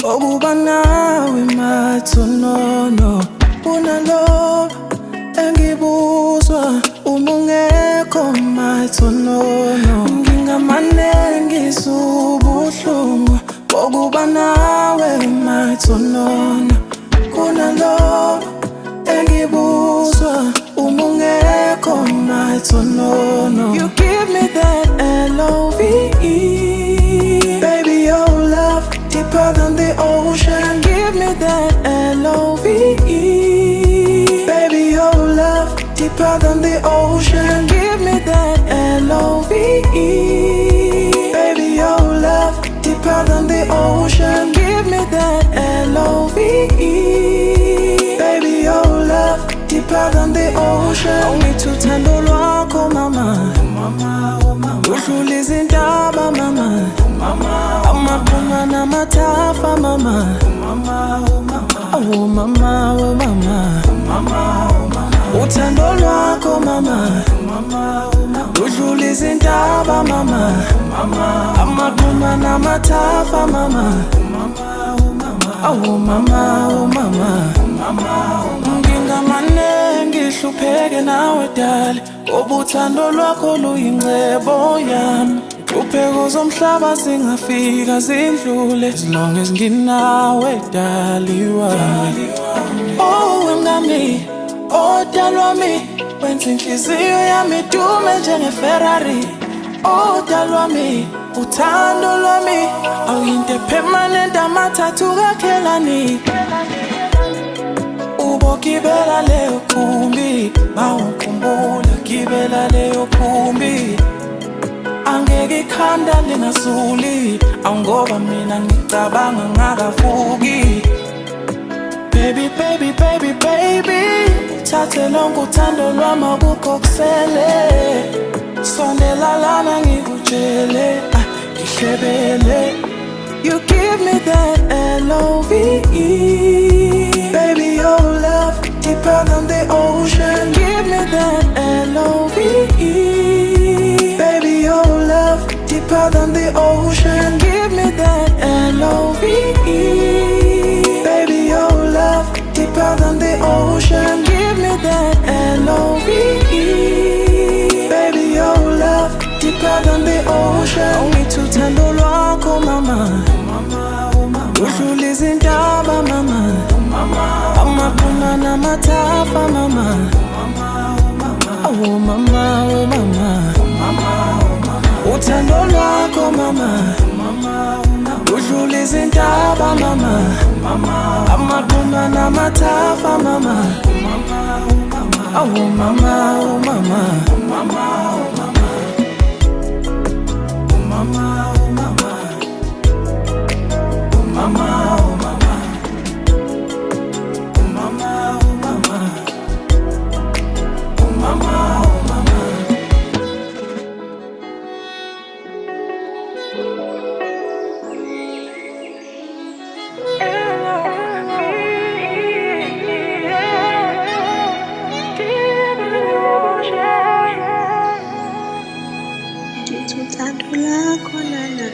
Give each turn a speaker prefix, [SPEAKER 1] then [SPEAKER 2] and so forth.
[SPEAKER 1] okuba nawe mathonono. Unalo engibuzwa uma ungekho mathonono. Ngingamane ngisubuhlungu okuba nawe mathonono. Kunalo engibuzwa uma ungekho mathonono. You give me that L-O-V-E. Baby, your love deeper than the ocean. Give me that L-O-V-E. Baby, your love deeper than the ocean. Give me that L-O-V-E. Baby, your love deeper than the ocean. Give me that L-O-V-E. Baby, your love deeper than the ocean. Ongithi uthando lwakho mama, udlula izintaba mama, amaqhuma namathafa mama, oh mama, oh mama, uthando lwakho mama, udlula izintaba mama, amaqhuma namathafa mama, oh mama, oh mama. Ngingamane ngihlupheke nawe dali, ubuthando lwakho luyingcebo yami. Hlupheko zomhlaba zingafika zindlule, as long as nginawe dali wami. Oh wengami, oh dali wami, wenza inhliziyo yami idume njenge-Ferrari. Oh dali wami, uthando lwami awuyinto permanent, amathathu kakhelani. Ubogibela leyo khumbi, mawukhumbula gibela leyo khumbi. Angeke ikhanda lingasuli, awungoba mina ngicabanga ngakavuki. Baby, baby, baby, baby, uthathe lonke uthando lwami akukho kusele. Sondela lana ngikutshele, ngihlebele. You give me that L-O-V-E. Baby, your love deeper than the ocean. Give me that L-O-V-E. Baby, your love deeper than the ocean. Give me that L-O-V-E. Baby, your love deeper than the ocean. Give me that L-O-V-E. Baby, your love deeper than the ocean. Ongithi uthando lwakho mama, udlula izintaba mama, amaqhuma namathafa mama, oh mama, oh mama. Uthando lwakho mama, udlula izintaba mama, amaqhuma namathafa mama, oh mama, oh mama.
[SPEAKER 2] Uthando lwakho nana